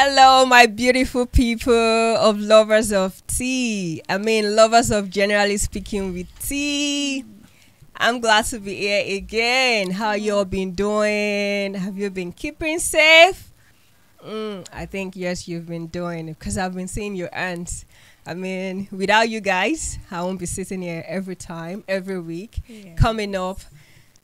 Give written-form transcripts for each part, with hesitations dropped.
Hello, my beautiful people of lovers of tea. I mean, lovers of generally speaking with tea. I'm glad to be here again. How you all been doing? Have you been keeping safe? I think yes, you've been doing it because I've been seeing your aunts. I mean, without you guys, I won't be sitting here every time, every week, coming up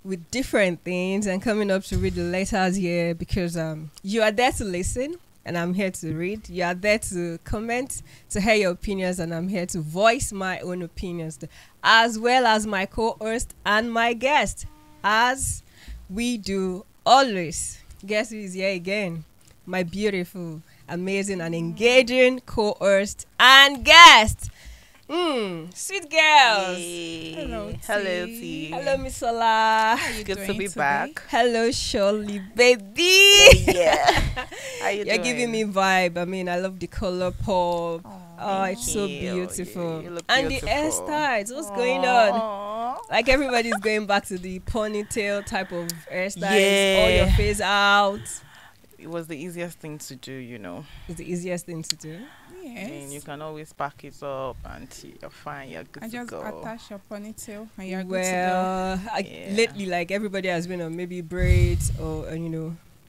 with different things and coming up to read the letters here because you are there to listen. And I'm here to read. You are there to comment, to hear your opinions, and I'm here to voice my own opinions, as well as my co-host and my guest, as we do always. Guess who is here again? My beautiful, amazing, and engaging co-host and guest. Sweet girls. Hey. Hello, T. Hello, T. Hello, Misola. Good to be back. Hello, Sholzy, baby. Yeah. How you You're doing? giving me vibe. I mean, I love the color pop. Oh, it's so you. beautiful. You look And beautiful. the hairstyles. What's going on? Aww. Like everybody's going back to the ponytail type of hairstyles. Yeah. All your face out. It was the easiest thing to do, you know. It's the easiest thing to do. I mean, you can always pack it up and you're fine. You're good And to just go. attach your ponytail and you're good Well, Yeah. lately, like everybody has been on maybe braids or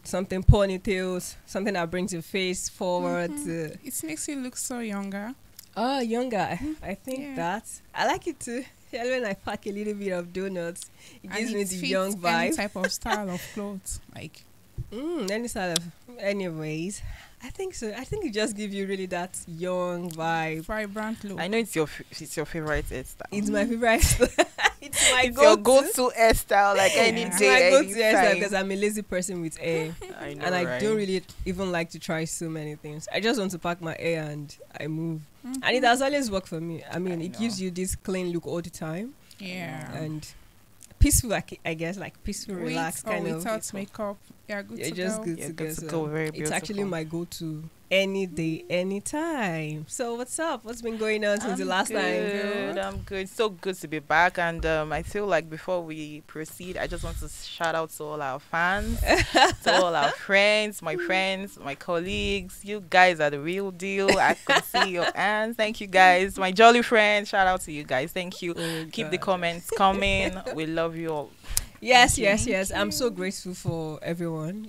something ponytails, something that brings your face forward. to go. It makes you look so younger. Oh, younger. I think Yeah. that. I like it too. Yeah, when I pack a little bit of donuts, it And gives me it the fits young any vibe. type of style of clothes. Like, Any style of. Anyways, I think so. I think it just gives you really that young vibe. vibrant look. I know it's your favorite hairstyle. It's my favorite. It's my It's your go-to. go-to hairstyle, like any It's It's day, my go-to hairstyle anytime. because I'm a lazy person with hair. I know, And I right? don't really even like to try so many things. I just want to pack my hair and I move. And it has always worked for me. I mean, I it know. gives you this clean look all the time. Yeah. And peaceful, I guess, like peaceful, With relaxed or kind of. without makeup, you're good You're to just go. good Yeah, to good go. to So go. Very it's beautiful. actually my go-to any day, anytime. So what's up? What's been going on since the last good. time? I'm good. So good to be back. And I feel like before we proceed, I just want to shout out to all our fans, to all our friends, my colleagues. You guys are the real deal. I can see your hands. Thank you guys. My jolly friends. Shout out to you guys. Thank you. Oh, Keep the God. comments coming. We love you all. Yes, Thank yes, you. yes. I'm so grateful for everyone.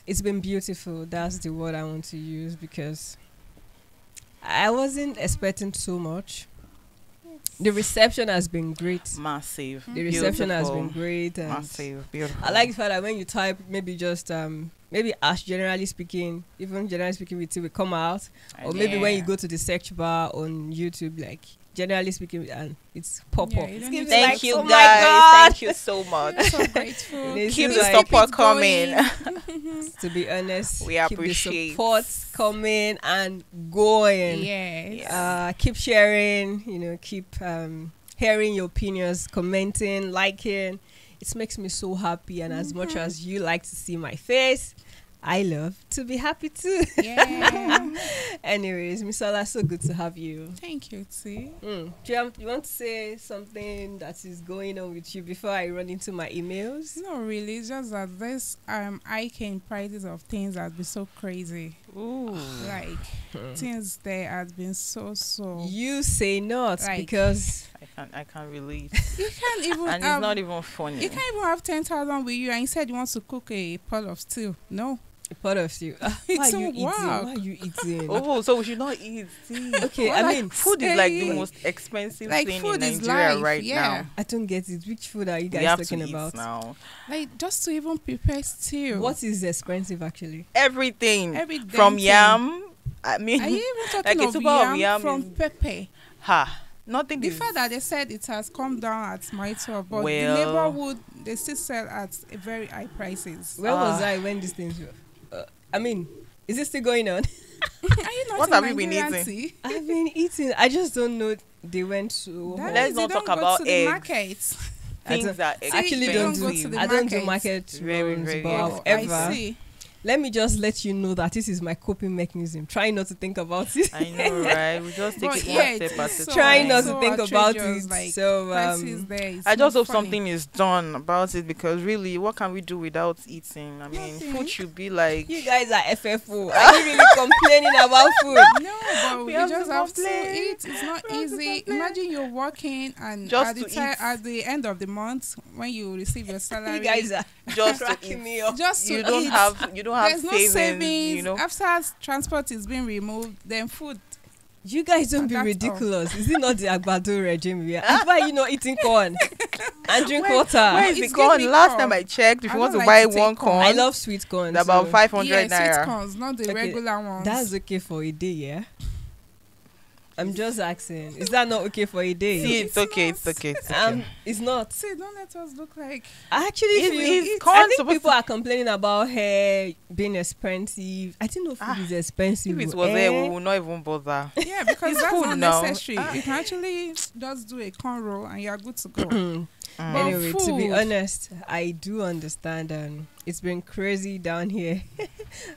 It's been beautiful. That's the word I want to use because I wasn't expecting so much. The reception has been great. Massive. The reception has been Beautiful. great, and Massive. Beautiful. I like the fact that when you type, maybe just maybe as generally speaking, even generally speaking, with it will come out, or maybe when you Yeah. go to the search bar on YouTube, like generally speaking, and it's pop Yeah, up. you It's don't giving need me to Thank like, you oh my guys. God. Thank you so much. We're so grateful. It Keep is the like- support Keep it coming. To be honest, We keep the appreciate. support coming and going. Yes. Keep sharing. Keep hearing your opinions, commenting, liking. It makes me so happy. And as much as you like to see my face, I love to be happy too. Yeah. Anyways, Misola, so good to have you. Thank you, T. Do you want to say something that is going on with you before I run into my emails? No, really. It's just that this eye-cane prices of things have been so crazy. Ooh. Like things there has been so. You say not Like- because I can't relate. You can't even. And it's not even funny. You can't even have 10,000 with you, and you said you want to cook a pot of stew. No, a part of you. Why It's are you so eating? work. Why are you eating? Oh, so we should not eat. See. Okay, Well, I like, mean, Food is like the Hey. most expensive Like, thing food in is Nigeria life, right yeah. now. I don't get it. Which food are you We guys have talking to eat about? now. like just to even prepare stew. What is expensive actually? Everything Every from damn thing. yam. I mean, Are you even like talking a of tuber of yam, yam from is- pepper? nothing The is. fact that they said it has come down at my top, but the Well- neighborhood they still sell at a very high prices. Where was Ah. I when these things were? I mean, is it still going on? Are you not What in have you been Nigerian eating? tea? I've been eating. I just don't know. They went so. That hard. Let's means not you don't talk go about to the eggs. market. I Things don't- are actually you don't don't go do. to the I don't do market. market Very, runs, very but expensive. I however, see. let me just let you know that this is my coping mechanism. Try not to think about it. I know, right? We just take it one step at a Try time. not to think about outrageous, it. Like, So prices there, it's I just not hope funny. something is done about it, because really, what can we do without eating? I mean, Nothing. food should be like. you guys are FFO. Are you really complaining about food? No, but We you have just to have to complain. eat. It's not We have to easy. complain. Imagine you're working and Just at the to time, eat. at the end of the month when you receive your salary, You guys are Just to cracking eat. me up. just to You don't eat. have There's no savings, savings. you know. After transport is being removed, then food. You guys don't And be that's ridiculous. Is it not the Agbado regime? Why are you not eating corn and drink water? Where is It's the corn? giving Last corn. time I checked, if I you want to don't buy like to take one corn. corn, I love sweet corn. about so 500 Yeah, sweet naira. corns, not the Okay, regular ones. That's okay for a day, yeah? I'm just asking. Is that not okay for a day? See, It's it's okay, not. it's okay, it's okay. It's not. See, don't let us look like. I actually Is feel. corn I think supposed people are complaining about hair being expensive. I didn't know food is expensive. If it was there, we would not even bother. Yeah, because It's that's food not now. necessary. You can actually just do a corn roll and you're good to go. But Anyway, to be food- honest, I do understand, and it's been crazy down here.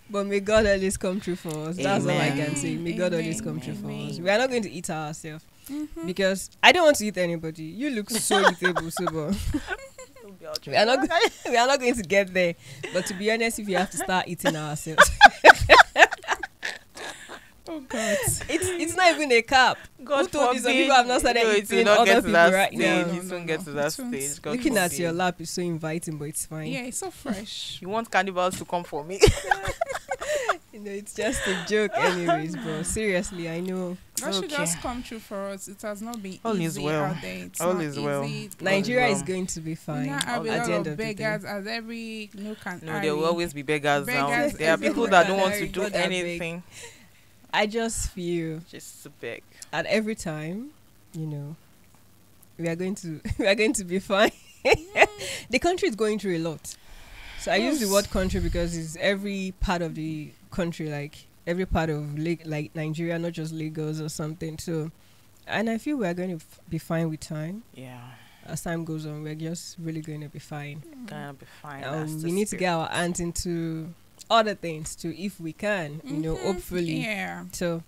But may God always come true for us. That's all I Amen. can say. May God always come Amen. true for us. Amen. We are not going to eat ourselves Mhm. because I don't want to eat anybody. You look so eatable, Subo. We are not. We are not going to get there. But to be honest, if you have to start eating ourselves, Oh God. it's not even a cap. God Who told you some forbid. people have not started No, it will eating not other get to people that right stage. now? It No, won't get to that it won't. stage. God Looking at forbid. your lap is so inviting, but it's fine. Yeah, it's so fresh. You want cannibals to come for me? You know, it's just a joke, anyways. But seriously, I know That should Okay. just come true for us. It has not been All is easy well. out there. It's All not is well. easy. Nigeria is well. going to be We fine now have a at lot the end of of the day. beggars at every nook and No, alley. there will always be beggars now. Beggars There are people everywhere. that don't want to Very do good at beg. anything. I just feel Just to beg. at every time, you know, we are going to we are going to be fine. The country is going through a lot. So I use the word country because it's every part of the country, like every part of like Nigeria, not just Lagos or something. So, and I feel we are going to be fine with time. Yeah, As time goes on, we're just really going to be fine. gonna be fine. That's the We need to spirit. get our hands into other things too, if we can. You know, Mhm. hopefully. Yeah. So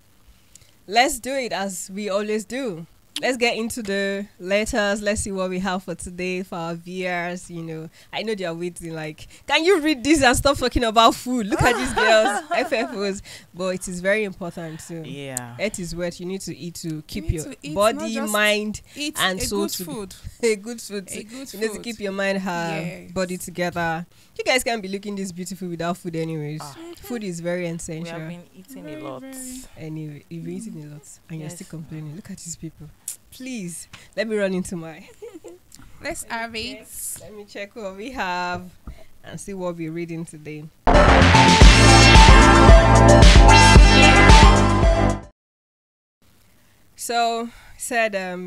let's do it as we always do. Let's get into the letters. Let's see what we have for today for our viewers. You know, I know they are waiting. Like, can you read this and stop talking about food? Look at these girls, FFOs. But it is very important too. Yeah. It is what you need to eat to keep need your to eat, body, not just mind, Eat and a soul good to- food. a good food. A good You need to food. keep your mind, Yes. body together. You guys can't be looking this beautiful without food, anyways. Ah. Food is very We essential. have been eating Very, a lot. very. Anyway, you've been eating a lot and you're Yes. still complaining. Look at these people. Please, let me run into my. Let's have it. Let me check what we have and see what we're reading today. So, said a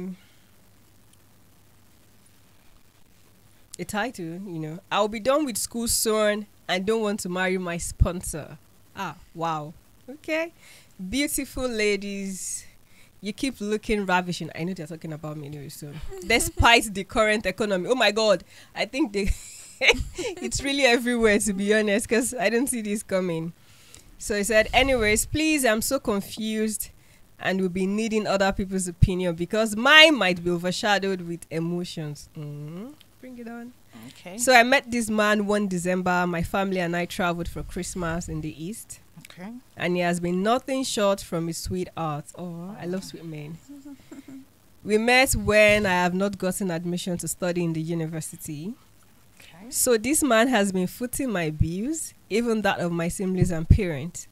title, you know, I'll be done with school soon and don't want to marry my sponsor. Ah, wow. Okay. Beautiful ladies, you keep looking ravishing. I know they're talking about me anyway, so despite the current economy. Oh my God, I think they it's really everywhere, to be honest, because I don't see this coming. So he said, anyways, please, I'm so confused and will be needing other people's opinion because mine might be overshadowed with emotions. Bring it on. Okay. So I met this man one December. My family and I traveled for Christmas in the East. Okay. And he has been nothing short from his sweetheart. Oh, I love sweet men. We met when I have not gotten admission to study in the university. Okay. So this man has been footing my bills, even that of my siblings and parents.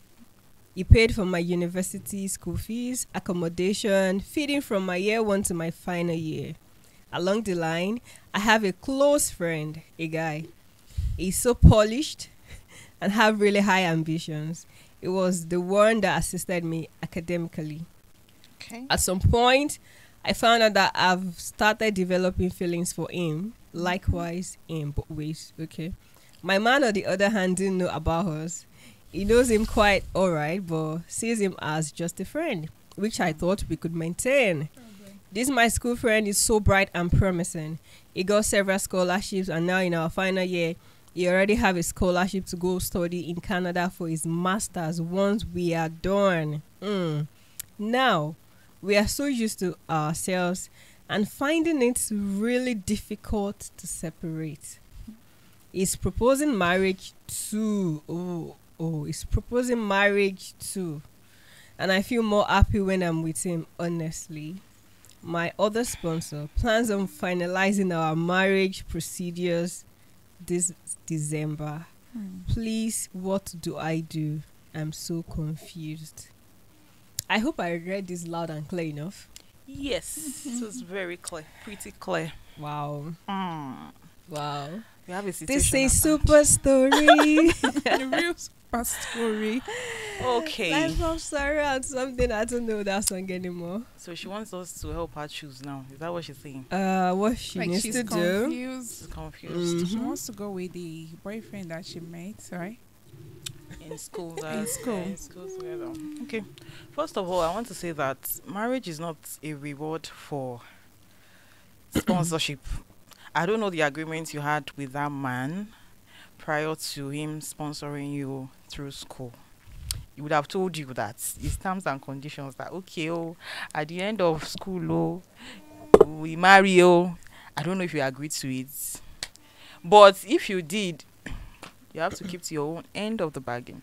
He paid for my university school fees, accommodation, feeding from my year 1 to my final year. Along the line, I have a close friend, a guy. He's so polished and have really high ambitions. It was the one that assisted me academically. Okay. At some point, I found out that I've started developing feelings for him. Likewise, in both ways. Okay. My man, on the other hand, didn't know about us. He knows him quite alright, but sees him as just a friend, which I thought we could maintain. This my school friend is so bright and promising. He got several scholarships, and now in our final year, He already have a scholarship to go study in Canada for his masters once we are done. Now, we are so used to ourselves and finding it really difficult to separate. He's proposing marriage too. He's proposing marriage too. And I feel more happy when I'm with him, honestly. My other sponsor plans on finalizing our marriage procedures this December. Please, what do I do? I'm so confused. I hope I read this loud and clear enough. Yes, it was very clear, pretty clear. Wow. Wow. We have a situation. This is super story. A real super story. Okay. Life of Sarah and something. I don't know that song anymore. So she wants us to help her choose now. Is that what she's saying? What she Like needs she's to do. confused. She's confused. She wants to go with the boyfriend that she met, right? In school. In school. In school together. Okay. First of all, I want to say that marriage is not a reward for sponsorship. I don't know the agreement you had with that man prior to him sponsoring you through school. He would have told you that his terms and conditions that at the end of school, we marry. I don't know if you agreed to it, but if you did, you have to keep to your own end of the bargain.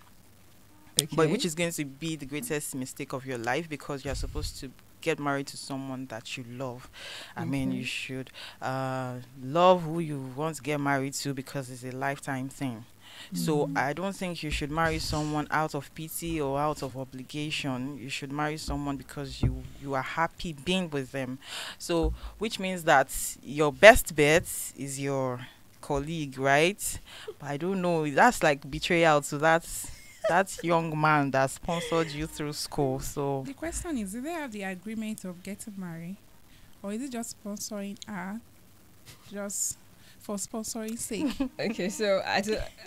Okay. But which is going to be the greatest mistake of your life, because you're supposed to get married to someone that you love. I mean, you should love who you want to get married to, because it's a lifetime thing. So I don't think you should marry someone out of pity or out of obligation. You should marry someone because you are happy being with them. So which means that your best bet is your colleague, right? But I don't know, that's like betrayal to that young man that sponsored you through school. So The question is, do they have the agreement of getting married, or is it just sponsoring her, just for sponsoring sake? Okay, so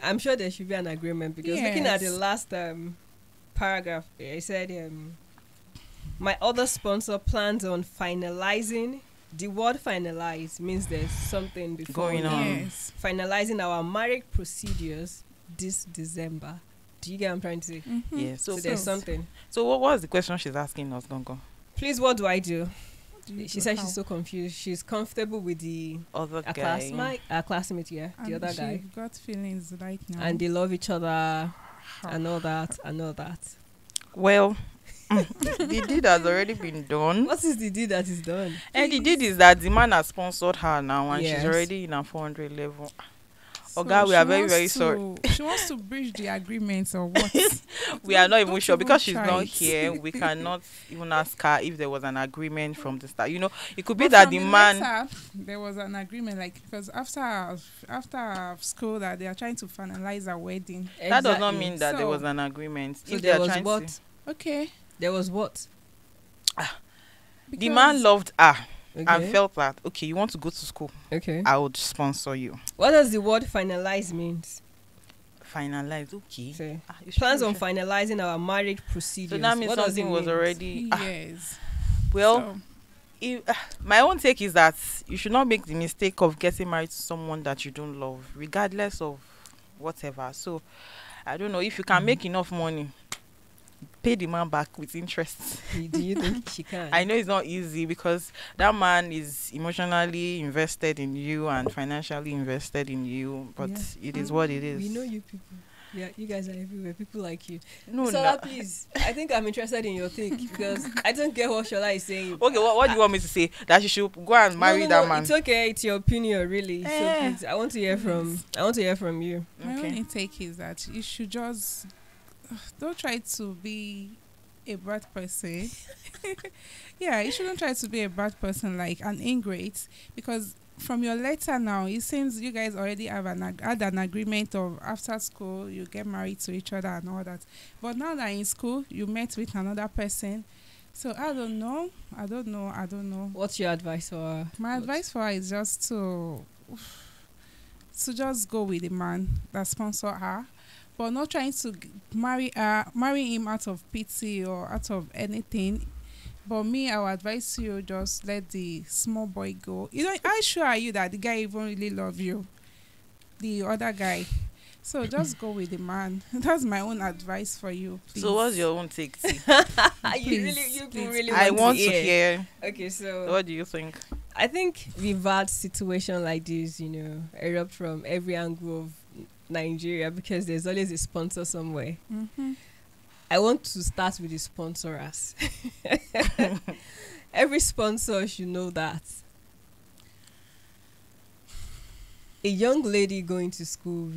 I'm sure there should be an agreement, because looking at the Yes. last paragraph, it said, my other sponsor plans on finalizing. The word finalize means there's something before Going on. Yes. finalizing our marriage procedures this December. Do you get what I'm trying to say? yeah. So So there's something. So what was the question she's asking us, Gongo? Please, what do I do? Do you She do said how? she's so confused. She's comfortable with the Other a guy. classmate, yeah, the And other guy, she's got feelings right now. and they love each other and all that and all that. Well, the deed has already been done. What is the deed that is done? And the deed is that the man has sponsored her now, and Yes. she's already in a 400 level. So Oga, we she are very, wants very sorry. She wants to breach the agreement or what? We are not even Don't sure, even because she's try not it. here. We cannot even ask her if there was an agreement from the start. You know, it could be But that from the man. letter, there was an agreement, like, because after school that they are trying to finalize a wedding. That does not Exactly. mean that there So- was an agreement. So If they there are was trying what? to- Okay. There was what? the man loved her Okay. and felt that, okay, you want to go to school, Okay. I would sponsor you. What does the word finalize means? Finalize, okay. Say, You plans should- on finalizing our marriage procedures. So that means what does something it was mean? already. Yes. Well, So, my own take is that you should not make the mistake of getting married to someone that you don't love, regardless of whatever. So I don't know, if you can make enough money, pay the man back with interest. Do you think she can? I know it's not easy, because that man is emotionally invested in you and financially invested in you, but Yeah. it is what it is. We know you people. Yeah, you guys are everywhere. People like you. No, So no. please, I think I'm interested in your take, because I don't get what Shola is saying. Okay, what do you want me to say? That you should go and marry that man? It's okay. It's your opinion, really. So Eh. please, I want to hear from you. my Okay. only take is that you should just don't try to be a bad person. Yeah, you shouldn't try to be a bad person, like an ingrate, because from your letter now, it seems you guys already have had an agreement of after school you get married to each other and all that. But now that in school you met with another person, so I don't know. What's your advice for her? My advice for her is just to just go with the man that sponsor her, but not trying to marry him out of pity or out of anything. But me, I would advise you, just let the small boy go. You know, how sure are you that the guy even really love you? the other guy. So just go with the man. That's my own advice for you. Please. So what's your own take, T? You really I want to hear. hear. Okay, so What do you think? I think we've had situation like this, erupt from every angle of Nigeria because there's always a sponsor somewhere. Mm-hmm. I want to start with the sponsors. Every sponsor should know that a young lady going to school,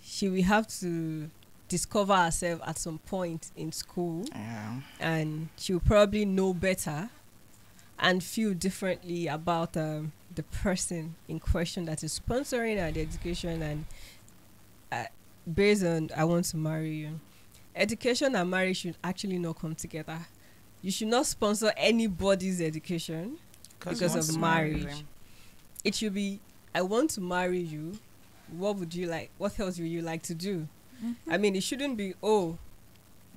she will have to discover herself at some point in school, and she will probably know better and feel differently about the person in question that is sponsoring her the education, and based on I want to marry you. Education and marriage should actually not come together. You should not sponsor anybody's education because of marriage. It should be, I want to marry you. What would you like? What else would you like to do? Mm-hmm. I mean, it shouldn't be,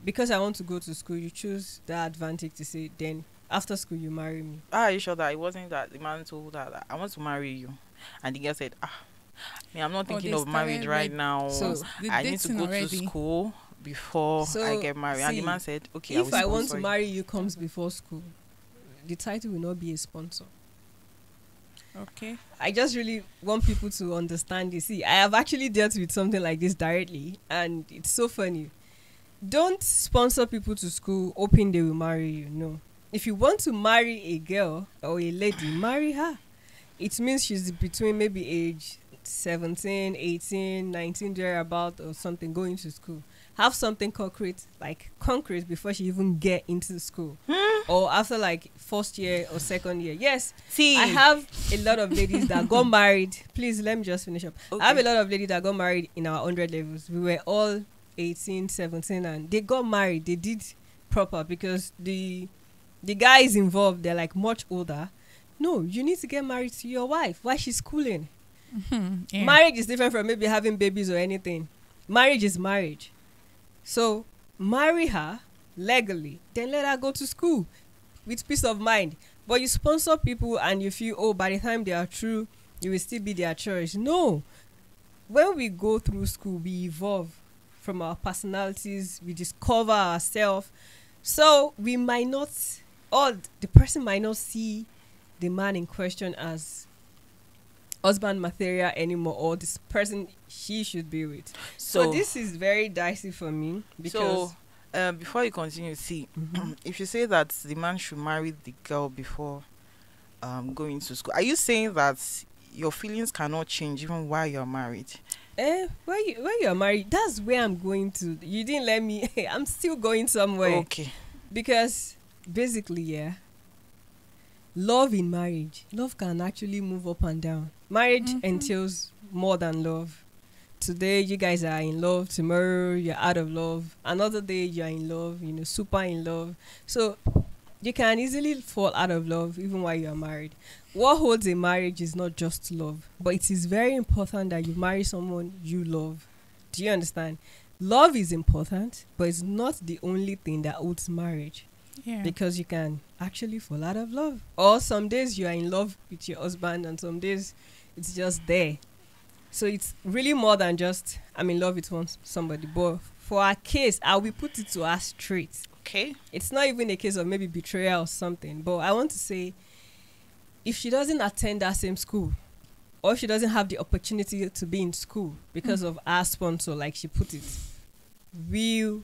because I want to go to school, you choose that advantage to say, then after school, you marry me. Are you sure that it wasn't that the man told her that I want to marry you? And the girl said, I'm not thinking of marriage right now. So I need to go to school before I get married. And the man said, okay, if I want to marry you comes before school, the title will not be a sponsor. Okay. I just really want people to understand this. See, I have actually dealt with something like this directly, and it's so funny. Don't sponsor people to school hoping they will marry you. No. If you want to marry a girl or a lady, marry her. It means she's between maybe age 17, 18, 19, thereabout or something, going to school. Have something concrete before she even get into school. Or after first year or second year. Yes. See, I have a lot of ladies that got married. Please, let me just finish up. Okay. I have a lot of ladies that got married in our 100 levels. We were all 18, 17, and they got married. They did proper because the guys involved, they're much older. No, you need to get married to your wife while she's schooling. Mm-hmm. Yeah. Marriage is different from maybe having babies or anything. Marriage is marriage. So marry her legally, then let her go to school with peace of mind. But you sponsor people and you feel, by the time they are through, you will still be their choice. No. When we go through school, we evolve from our personalities, we discover ourselves. So we might not, or the person might not see the man in question as husband material anymore, or this person she should be with. So this is very dicey for me because before you continue, see, if you say that the man should marry the girl before going to school, are you saying that your feelings cannot change even while you're married? When you're married, that's where I'm going to. You didn't let me. I'm still going somewhere. Okay. Because basically, love in marriage, love can actually move up and down. Marriage entails more than love. Today you guys are in love, tomorrow you're out of love, another day you're in love, super in love. So you can easily fall out of love even while you're married. What holds a marriage is not just love, but it is very important that you marry someone you love. Do you understand? Love is important, but it's not the only thing that holds marriage. Yeah. Because you can actually fall out of love. Or some days you are in love with your husband and some days it's just there. So it's really more than just I'm in love with somebody. But for our case, I will put it to us straight. Okay. It's not even a case of maybe betrayal or something. But I want to say, if she doesn't attend that same school, or if she doesn't have the opportunity to be in school because of our sponsor, like she put it, will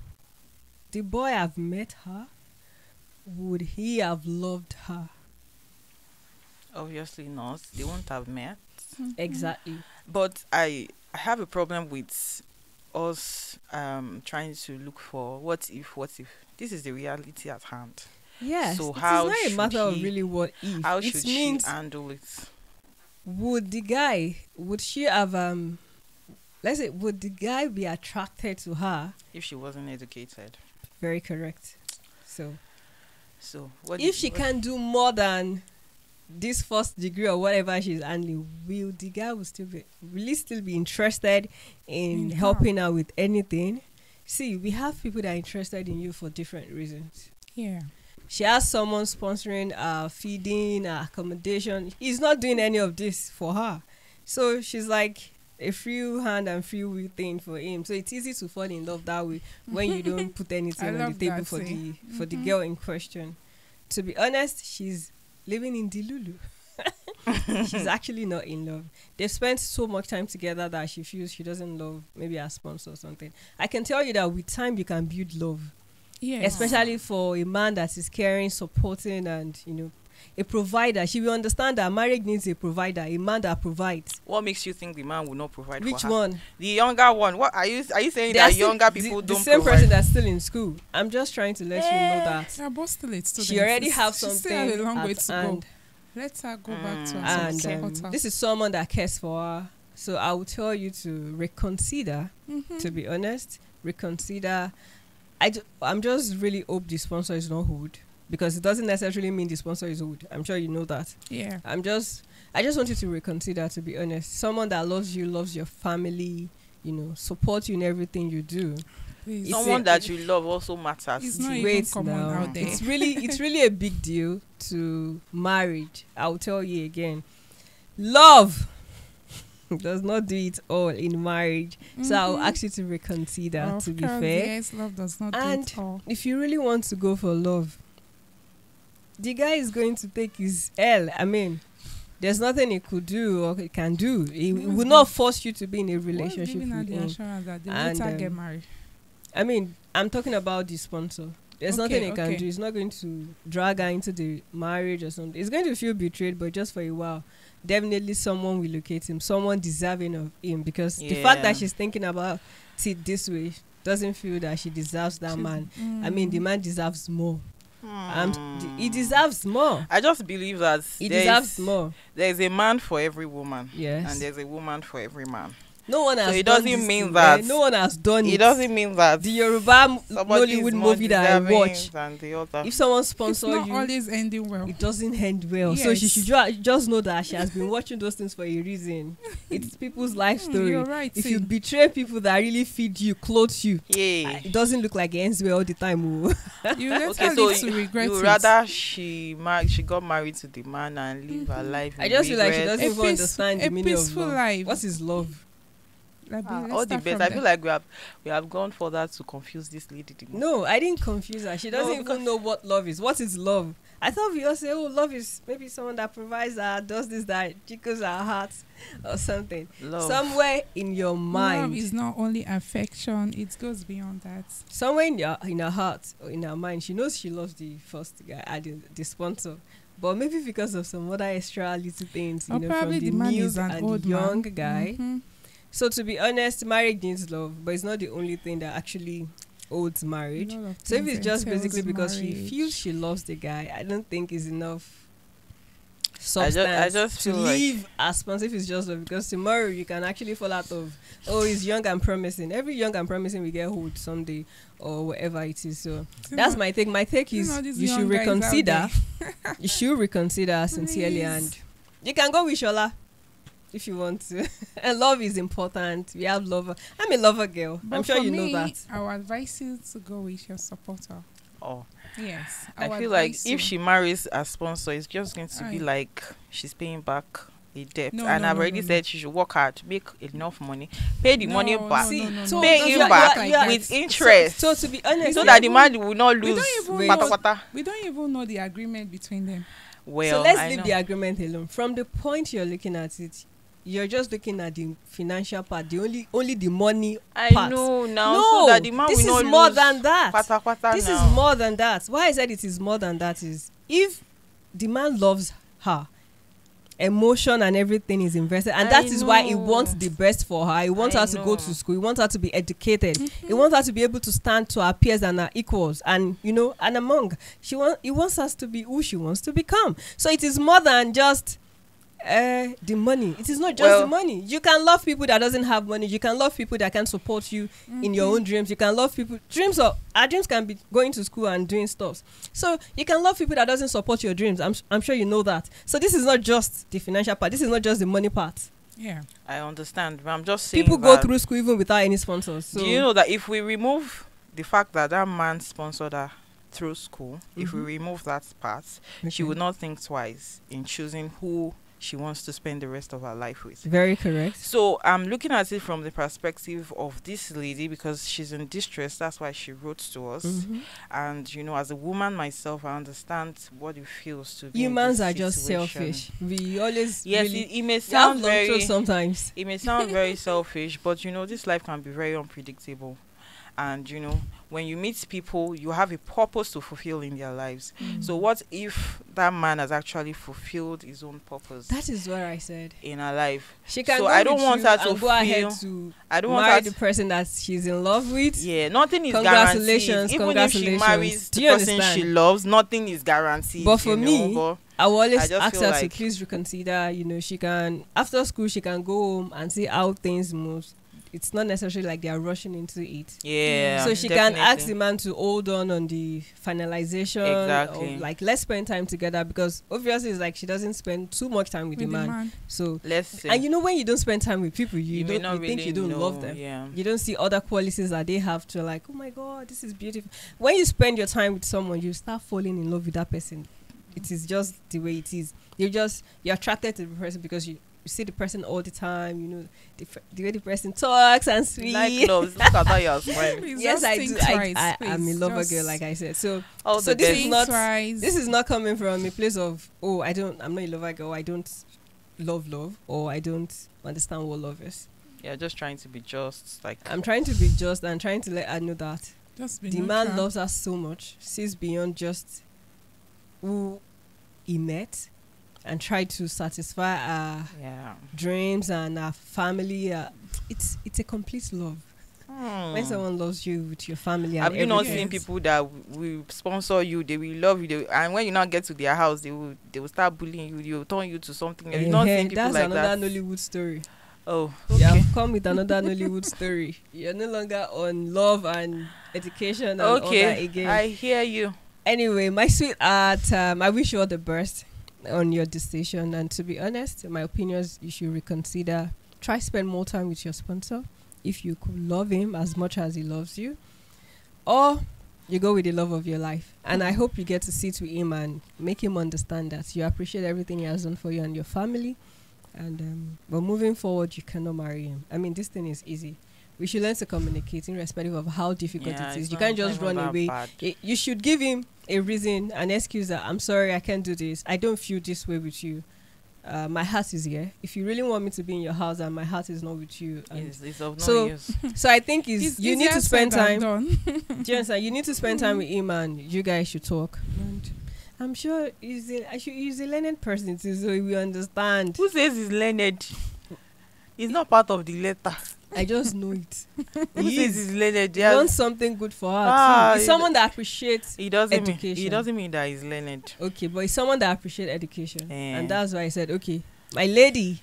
the boy have met her? Would he have loved her? Obviously not. They won't have met. Exactly. But I have a problem with us trying to look for what if. This is the reality at hand. Yes. So it's how not a should matter of he- really what if. How It should she means handle it? would the guy be attracted to her? If she wasn't educated. Very correct. So What if she can't do more than this first degree or whatever she's handling, will the guy will he still be interested in helping her with anything? See, we have people that are interested in you for different reasons. Yeah. She has someone sponsoring feeding, accommodation. He's not doing any of this for her. So she's like, a free hand and free will thing for him. So it's easy to fall in love that way when you don't put anything on the love table that for thing. the girl in question. To be honest, she's living in Delulu. She's actually not in love. They've spent so much time together that she feels she doesn't love maybe her sponsor or something. I can tell you that with time you can build love. Yes. Especially for a man that is caring, supporting, and a provider. She will understand that marriage needs a provider, a man that provides. What makes you think the man will not provide Which for her? one? The younger one. What are you saying They are that still younger people the don't same provide? person that's still in school. I'm just trying to let you know that They're both still at students. she already She's- have she something still have a long way at to hand. go. Let her go back to her And supporter. this is someone that cares for her. So I will tell you to reconsider. To be honest, reconsider. I'm just really hope the sponsor is not old, because it doesn't necessarily mean the sponsor is old. I'm sure you know that. Yeah. I just want you to reconsider, to be honest. Someone that loves you, loves your family, support you in everything you do. Please. Someone that you love also matters. It's not even Wait common now. out there. It's really a big deal to marriage. I'll tell you again. Love does not do it all in marriage. So I'll ask you to reconsider, Of to be course, fair. yes, love does not do And it all. if you really want to go for love, the guy is going to take his L. I mean, there's nothing he could do or he can do. He will not force you to be in a relationship What's giving her with the him. assurance that they And, later get married? I mean, I'm talking about the sponsor. There's Okay, nothing he can okay. do. He's not going to drag her into the marriage or something. He's going to feel betrayed, but just for a while. Definitely someone will locate him, someone deserving of him, because the fact that she's thinking about it this way doesn't feel that she deserves that man. I mean, the man deserves more. He deserves more. I just believe that He deserves more. There's a man for every woman. Yes. And there's a woman for every man. No one has So it done doesn't this mean thing, that- no one has done it. It doesn't mean that The Yoruba somebody is Nollywood more movie that I deserving watch, than the other. if someone It's sponsor not you, always ending well. it doesn't end well. So she Yes. should just know that she has been watching those things for a reason. It's people's life story. You're right. If you betray people that really feed you, clothe you, Yeah. it doesn't look like it ends well all the time. Oh. you let Okay, her so live to regret you it. rather she got married to the man and live her life. I in just feel like she regret. doesn't even understand the a meaning of peaceful love. life. What is love? Let's All the start best. from I there. feel like we have gone further to confuse this lady. the most. No, I didn't confuse her. She doesn't because- even know what love is. What is love? I thought we all say, oh, love is maybe someone that provides her, does this, that, tickles our hearts or something. Love. Somewhere in your mind, Love is not only affection; it goes beyond that. somewhere in her heart or in her mind, she knows she loves the first guy, the sponsor. But maybe because of some other extra little things, Or probably from the the man new is an and old the young man. guy. Mhm. So to be honest, marriage needs love, but it's not the only thing that actually holds marriage. A lot of So if things it's just entails basically because she marriage. feels she loves the guy, I don't think is enough substance just to feel like- leave as sponsor if it's just love, because tomorrow you can actually fall out of, oh, he's young and promising. Every young and promising we get hold someday or whatever it is. So that's my take. My take is these you young should guys out reconsider. You should reconsider sincerely, Please. and you can go with Shola if you want to. And love is important. We have lover. I'm a lover girl. But I'm sure for you know me, that. I would advise you to go with your supporter. Oh, Yes, I would feel like advise if you. she marries a sponsor, it's just going to be Aye. like she's paying back a debt. No, and no, I've no, already no, said she should work hard, make enough money, pay the money No, back, no, no, no, So no. pay you him are- back you are- with interest, So to be honest, so we that the even- man will not We lose. don't even Pata know- pata. We don't even know the agreement between them. Well, so let's I leave know. the agreement alone. From the point you're looking at it, you're just looking at the financial part, the only the money I part. know now, No, so that the man this will not is more lose. than that. Pata pata This now. is more than that. Why I said it is more than that is if the man loves her, emotion and everything is invested, and that is why he know. wants the best for her. He wants I her to go know. to school. He wants her to be educated. He wants her to be able to stand to her peers and her equals, and and among. He wants us to be who she wants to become. So it is more than just the money. It is not just the money. You can love people that doesn't have money. You can love people that can support you in your own dreams. You can love people. Our dreams can be going to school and doing stuff. So you can love people that doesn't support your dreams. I'm sure you know that. So this is not just the financial part. This is not just the money part. Yeah. I understand, but I'm just saying People go that- through school even without any sponsors. So Do you know that if we remove the fact that that man sponsored her through school, if we remove that part, she Okay. would not think twice in choosing who she wants to spend the rest of her life with. Very correct. So I'm looking at it from the perspective of this lady because she's in distress. That's why she wrote to us. Mm-hmm. And as a woman myself, I understand what it feels to be. Humans in are this just situation. selfish. We always It may have sound long very throat sometimes. it may sound very selfish, but this life can be very unpredictable. And when you meet people, you have a purpose to fulfill in their lives. So what if that man has actually fulfilled his own purpose? That is what I said. In her life. She can. So go I don't with want you her to and go ahead to I don't want marry her the person that she's in love with. Yeah, nothing is Congratulations, guaranteed. Even congratulations. if she marries Do the you person understand? she loves, nothing is guaranteed. But for me, but I will always I just ask feel her to like- please reconsider. She can, after school, she can go home and see how things move. It's not necessarily like they are rushing into it. yeah, So she can ask definitely. the man to hold on the finalization. Exactly. Of, like, let's spend time together, because obviously it's like she doesn't spend too much time with the man. So, Let's see. and when you don't spend time with people, you may don't not you think really you don't know, love them. Yeah. You don't see other qualities that they have to, like, oh my God, this is beautiful. When you spend your time with someone, you start falling in love with that person. It is just the way it is. You're attracted to the person because you see the person all the time. The way the person talks and sweet. Like love. Look at that you're smiling. Yes, I do. I'm a lover Just girl, like I said. So All So the this best. is not- twice. this is not coming from a place of, oh, I'm not a lover girl. I don't love, or I don't understand what love is. Yeah, just trying to be just like I'm trying to be just and trying to let her know that Just be the man neutral. loves her so much, sees beyond just who he met, and try to satisfy her yeah. dreams and her family. It's a complete love. When someone loves you with your family and Have you not everything. seen people that will sponsor you? They will love you, and when you not get to their house, they will start bullying you. They will turn you to something. Have you not seen people That's like another that? Nollywood story. Oh, Yeah, okay. come with another Nollywood story. You're no longer on love and education and all that Okay, again. I hear you. Anyway, my sweetheart, I wish you all the best on your decision. And to be honest, in my opinion is you should reconsider. Try spend more time with your sponsor if you could love him as much as he loves you. Or you go with the love of your life. And I hope you get to sit with him and make him understand that you appreciate everything he has done for you and your family. And but moving forward, you cannot marry him. I mean, this thing is easy. We should learn to communicate irrespective of how difficult Yeah, it is. it's You not- can't it's not just even run that away. bad. You should give him a reason, an excuse that I'm sorry, I can't do this. I don't feel this way with you. My heart is here. If you really want me to be in your house and my heart is not with you, and It's of no so- use. so I think It's you need easier to spend said than time. done. Do you understand? You need to spend time with him, and you guys should talk. And I'm sure he's a learned person too, so he will understand. Who says he's learned? He's not part of the letter. I just know it. Who He says is. he's learned? He wants something good for her Ah, too. He's someone that appreciates. He doesn't mean education. he doesn't mean that he's learned. Okay, but he's someone that appreciates education, Eh. and that's why I said, okay, my lady,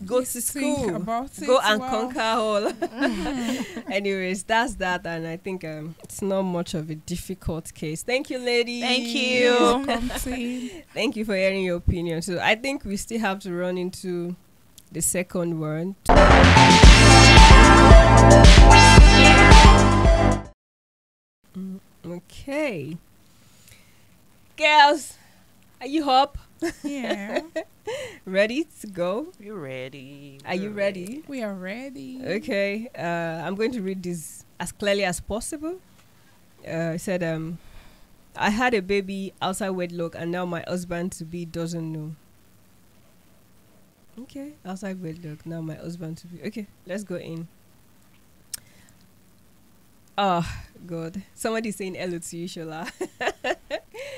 go to Think school, about it. go and Wow. conquer all. Anyways, that's that, and I think it's not much of a difficult case. Thank you, lady. Thank you. Welcome, team. Thank you for hearing your opinion. So I think we still have to run into the second one. Okay, girls, are you up? Yeah, Ready to go? You ready? Are you ready? we are ready. Okay, I'm going to read this as clearly as possible. It said, I had a baby outside wedlock, and now my husband to be doesn't know. Okay, outside wedlock, now my husband to be. Okay, let's go in. Oh, God. Somebody's saying hello to you, Shola.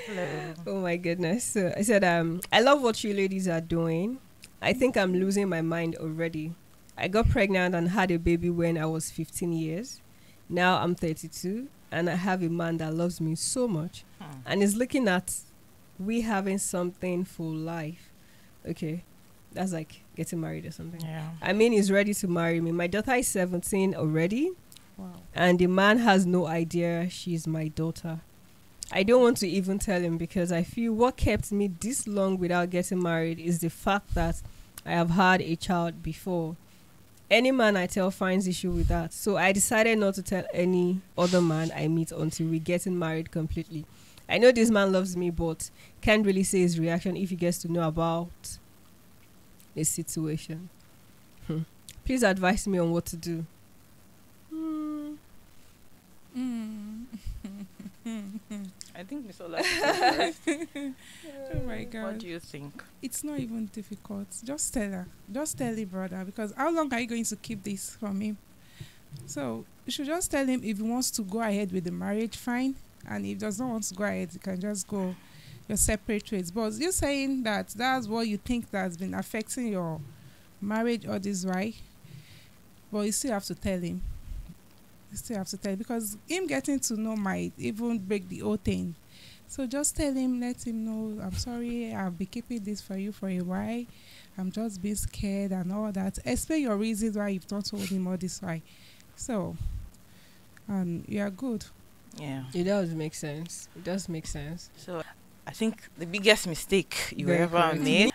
Hello. Oh my goodness. So I said, I love what you ladies are doing. I think I'm losing my mind already. I got pregnant and had a baby when I was 15 years. Now I'm 32 and I have a man that loves me so much and is looking at we having something for life. Okay. That's like getting married or something. Yeah. I mean, he's ready to marry me. My daughter is 17 already. Wow. And the man has no idea she's my daughter. I don't want to even tell him because I feel what kept me this long without getting married is the fact that I have had a child before. Any man I tell finds issue with that. So I decided not to tell any other man I meet until we getting married completely. I know this man loves me, but can't really say his reaction if he gets to know about a situation. Please advise me on what to do. I think Misola should go first. Oh my God. What do you think? It's not even difficult. Just tell her. Just tell the brother. Because how long are you going to keep this from him? So you should just tell him if he wants to go ahead with the marriage, fine. And if he does not want to go ahead, you can just go your separate ways. But you saying that that's what you think that's been affecting your marriage or this, right? But you still have to tell him. You still have to tell him, because him getting to know might even break the whole thing. So just tell him, let him know, I'm sorry, I'll be keeping this for you for a while. I'm just being scared and all that. Explain your reasons why you've not told him all this why. So, and you are good. Yeah. It does make sense. It does make sense. So I think the biggest mistake you Very ever correct. made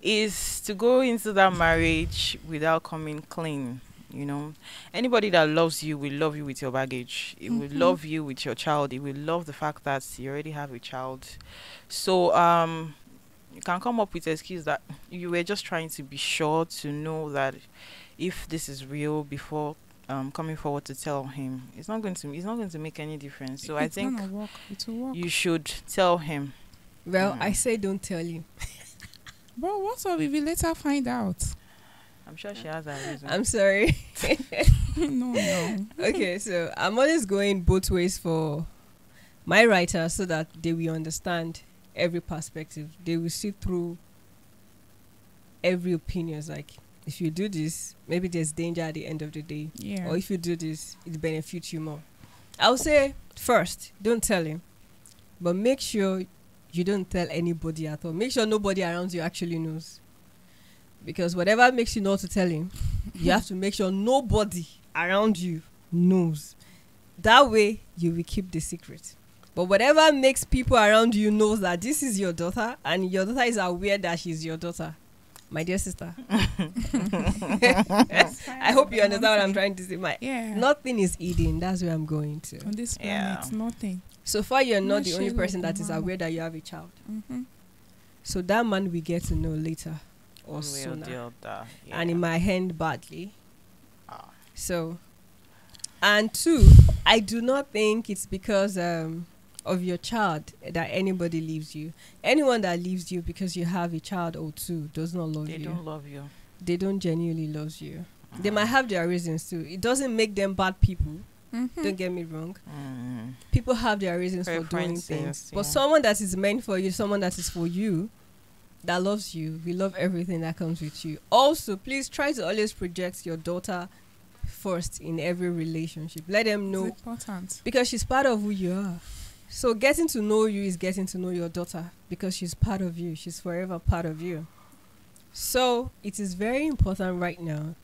is to go into that marriage without coming clean. You know, anybody that loves you will love you with your baggage. It will love you with your child. It will love the fact that you already have a child. So you can come up with an excuse that you were just trying to be sure to know that if this is real before coming forward to tell him. It's not going to make any difference. So I think Gonna work. It will work. you should tell him. Well, I say don't tell him. But what if we later find out? I'm sure she has a reason. I'm sorry. No. Okay, so I'm always going both ways for my writers so that they will understand every perspective. They will see through every opinion. It's like, if you do this, maybe there's danger at the end of the day. Yeah. Or if you do this, it benefits you more. I'll say, first, don't tell him. But make sure you don't tell anybody at all. Make sure nobody around you actually knows. Because whatever makes you not to tell him, you have to make sure nobody around you knows. That way, you will keep the secret. But whatever makes people around you know that this is your daughter, and your daughter is aware that she's your daughter, my dear sister. I hope you understand what I'm trying to say. Nothing is hidden. That's where I'm going to. On this planet, nothing. So far, you're not the only Michelle person that is Obama. aware that you have a child. So that man we get to know later or One way or sooner. the other. Yeah. And it might end badly. Ah. So, and two, I do not think it's because of your child that anybody leaves you. Anyone that leaves you because you have a child or two does not love They you. don't love you. They don't genuinely love you. They might have their reasons too. It doesn't make them bad people. Don't get me wrong. People have their reasons for doing things. But someone that is meant for you, someone that is for you, that loves you, we love everything that comes with you. Also, please try to always project your daughter first in every relationship. Let them know. It's important. Because she's part of who you are. So getting to know you is getting to know your daughter, because she's part of you. She's forever part of you. So it is very important right now.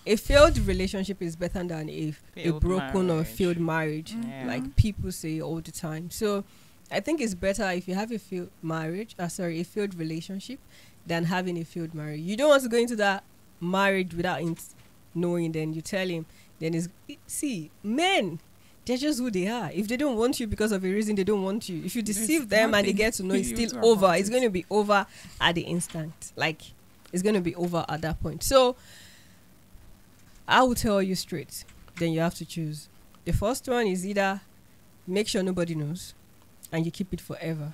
A failed relationship is better than a broken or failed marriage, like people say all the time. So I think it's better if you have a failed marriage, a failed relationship, than having a failed marriage. You don't want to go into that marriage without knowing. Then you tell him. Then men, they're just who they are. If they don't want you because of a reason, they don't want you. If you deceive them and they get to know, it's still over. It's going to be over at the instant. Like, it's going to be over at that point. So I will tell you straight. Then you have to choose. The first one is either make sure nobody knows and you keep it forever,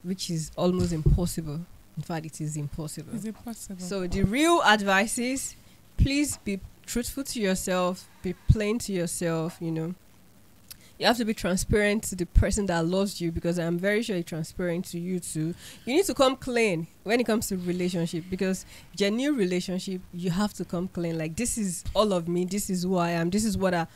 which is almost impossible. In fact, it is impossible. It's impossible. So the real advice is, please be truthful to yourself, be plain to yourself, you know. You have to be transparent to the person that loves you, because I'm very sure it's transparent to you too. You need to come clean when it comes to relationship, because genuine relationship, you have to come clean. Like, this is all of me. This is who I am. This is what I'm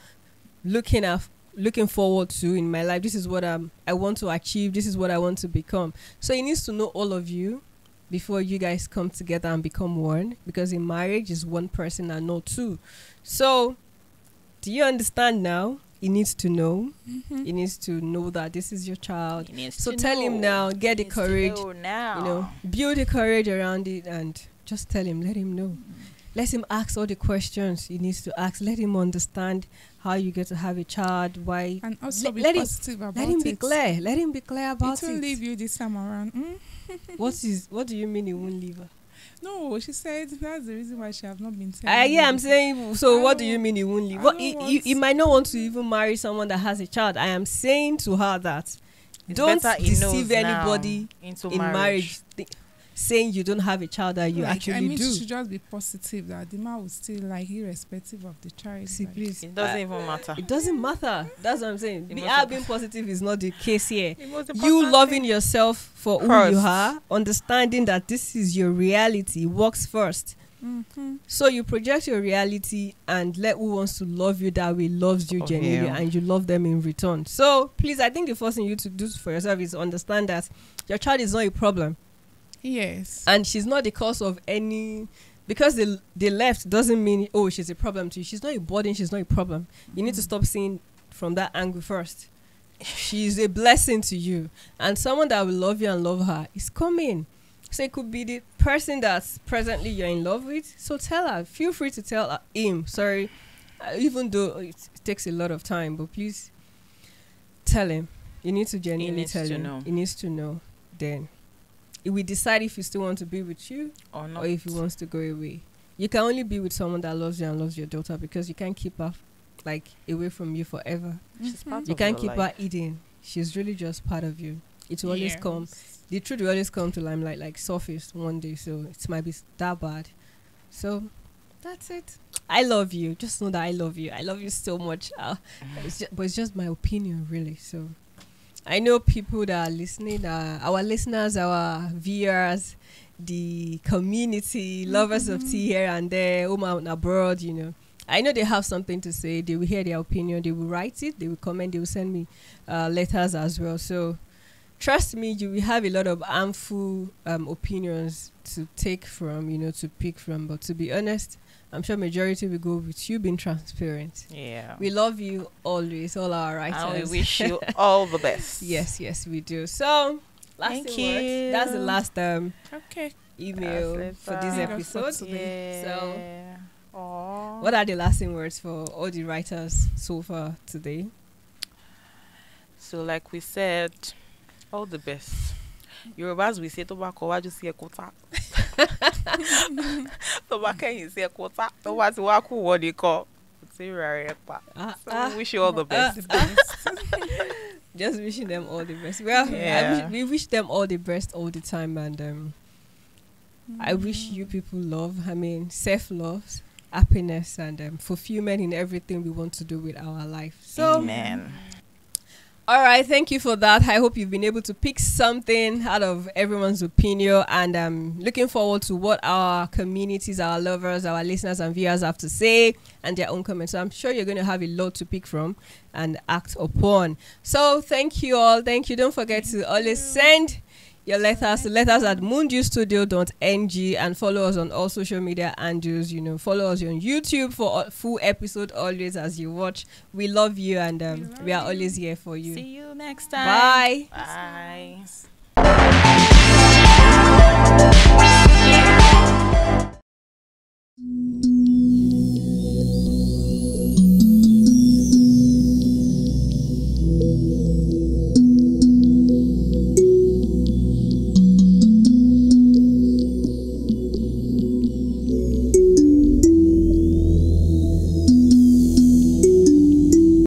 looking forward to in my life. This is what I want to achieve. This is what I want to become. So he needs to know all of you before you guys come together and become one, because in marriage is one person and not two. So do you understand now? He needs to know. He needs to know that this is your child. So tell him now, get the courage, you know, build the courage around it, and just tell him, let him know. Let him ask all the questions he needs to ask. Let him understand how you get to have a child, why. And also be positive about it. Let him be clear. Let him be clear about it. It will leave you this time around. What do you mean he won't leave her? No, she said that's the reason why she have not been telling. Yeah, I'm saying. So I what do don't- you mean he won't leave? I What don't you want- might not want to even marry someone that has a child. I am saying to her that It's don't better he knows deceive now anybody into in marriage, saying you don't have a child that you Like, actually I mean, do. she should just be positive that the man will still like irrespective of the child. See, like, please. It doesn't even matter. It doesn't matter. That's what I'm saying. The Be most being positive is not the case here. The most You important loving thing- yourself for who First. you are, understanding that this is your reality works first. mhm. So you project your reality and let who wants to love you that way loves you Love genuinely, you. and you love them in return. So please, I think the first thing you to do for yourself is understand that your child is not a problem Yes. and she's not the cause of any. Because they left doesn't mean she's a problem to you. She's not a burden. She's not a problem. You need to stop seeing from that angle first. She's a blessing to you, and someone that will love you and love her is coming. So it could be the person that's presently you're in love with. So tell her. Feel free to tell him. Sorry, even though it takes a lot of time, but please tell him. You need to genuinely needs tell to him. know. He needs to know. Then he will decide if he still wants to be with you or not. or if he wants to go away. You can only be with someone that loves you and loves your daughter, because you can't keep her like away from you forever. She's part You of can't your keep life. her hidden. She's really just part of you. It will always come. Yes. The truth will always come to limelight, like surface one day. So it might be that bad. So that's it. I love you. Just know that I love you. I love you so much. But it's just my opinion, really. So I know people that are listening, our listeners, our viewers, the community, lovers of tea here and there, home and abroad, I know they have something to say. They will hear their opinion. They will write it. They will comment. They will send me letters as well. So trust me, you will have a lot of harmful opinions to take from, to pick from. But to be honest, I'm sure majority will go with you being transparent. Yeah. We love you always, all our writers. And we wish you all the best. Yes, we do. So, Thank words. you. That's the last Okay. email That's it, for this uh, episode. Yeah. So, Aww. what are the lasting words for all the writers so far today? So like we said, all the best. Yorubas we say tobacco waju si ekota. Tobacco you say ekota. Tobacco waku what they call. Say rare pa. So we wish you all the best. Just wishing them all the best. Well, Yeah. we wish them all the best all the time, and I wish you people love. Self-love, happiness, and fulfillment in everything we want to do with our life. So, Amen. all right, thank you for that. I hope you've been able to pick something out of everyone's opinion, and I'm looking forward to what our communities, our lovers, our listeners and viewers have to say and their own comments. So I'm sure you're going to have a lot to pick from and act upon. So thank you all. Thank you. Don't forget to always send your letters to letters at moondewstudio.ng and follow us on all social media handles. Follow us on YouTube for a full episode always as you watch. We love you, and we are always here for you. See you next time. Bye. Bye.